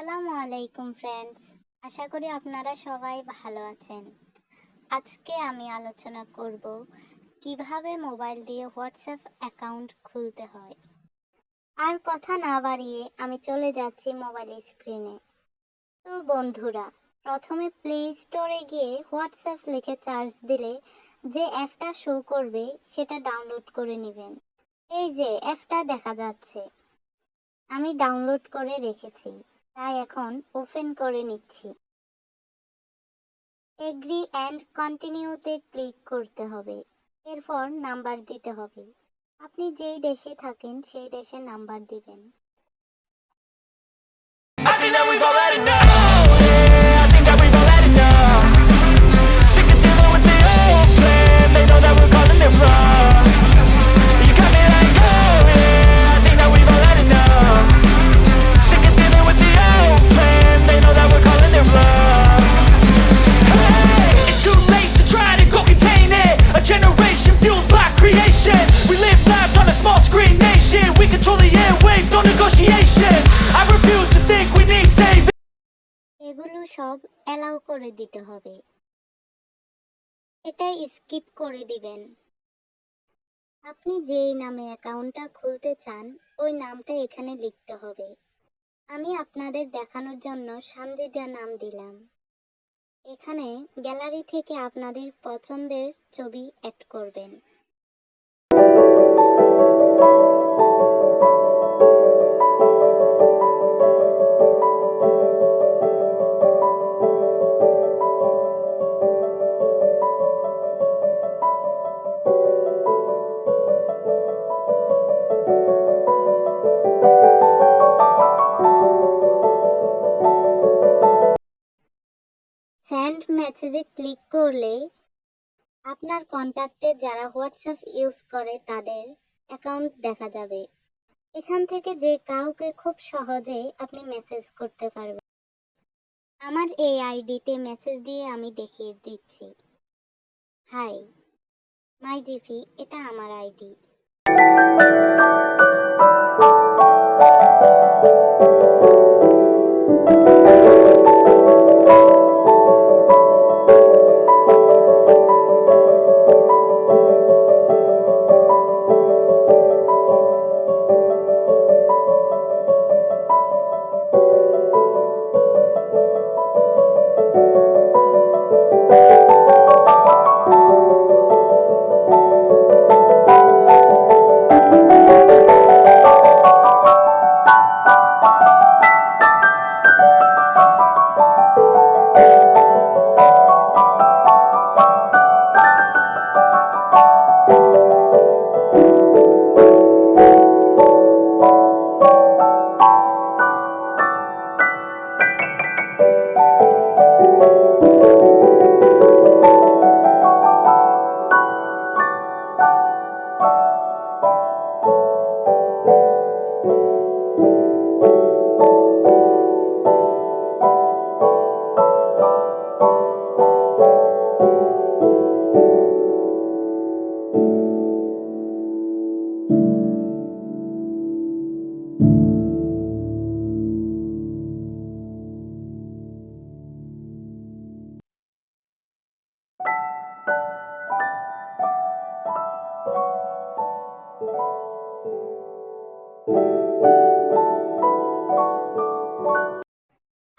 আসসালামু আলাইকুম ফ্রেন্ডস, আশা করি আপনারা সবাই ভালো আছেন। আজকে আমি আলোচনা করব কিভাবে মোবাইল দিয়ে হোয়াটসঅ্যাপ অ্যাকাউন্ট খুলতে হয়। আর কথা না বাড়িয়ে আমি চলে যাচ্ছি মোবাইল স্ক্রিনে। তো বন্ধুরা, প্রথমে প্লে স্টোরে গিয়ে হোয়াটসঅ্যাপ লিখে সার্চ দিলে যে অ্যাপটা শো করবে সেটা ডাউনলোড করে নেবেন। এই যে অ্যাপটা দেখা যাচ্ছে, আমি ডাউনলোড করে রেখেছি, তাই এখন ওপেন করে নিচ্ছি। এগ্রি অ্যান্ড কন্টিনিউতে ক্লিক করতে হবে। এরপর নাম্বার দিতে হবে। আপনি যেই দেশে থাকেন সেই দেশের নাম্বার দিবেন। I think that we've already know. I think that we've already know. Sick of dealing with the old plan. They know that we're calling it wrong. You got me like, oh yeah. I think that we've already know. Sick of dealing with the old plan. They know that we're calling it wrong. Hey, it's too late to try to go contain it. A generation fueled by creation. We live lives on a small screen nation. We control the airwaves, no negotiation. I refuse to think we need saving. এগুলো সব allow করে দিতে হবে। এটাই skip করে দিবেন। আপনি যেই নামে অ্যাকাউন্টটা খুলতে চান ওই নামটা এখানে লিখতে হবে। আমি আপনাদের দেখানোর জন্য সানজিদা নাম দিলাম। এখানে গ্যালারি থেকে আপনাদের পছন্দের ছবি অ্যাড করবেন। সেন্ড মেসেজে ক্লিক করলে আপনার কন্ট্যাক্টে যারা হোয়াটসঅ্যাপ ইউজ করে তাদের অ্যাকাউন্ট দেখা যাবে। এখান থেকে যে কাউকে খুব সহজে আপনি মেসেজ করতে পারবেন। আমার এই আইডিতে মেসেজ দিয়ে আমি দেখিয়ে দিচ্ছি। হাই মাই জিপি, এটা আমার আইডি।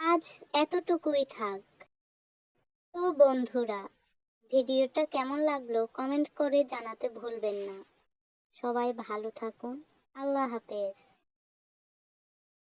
আজ এতটুকুই থাক। তো বন্ধুরা, ভিডিওটা কেমন লাগলো কমেন্ট করে জানাতে ভুলবেন না। সবাই ভালো থাকুন। আল্লাহ হাফেজ।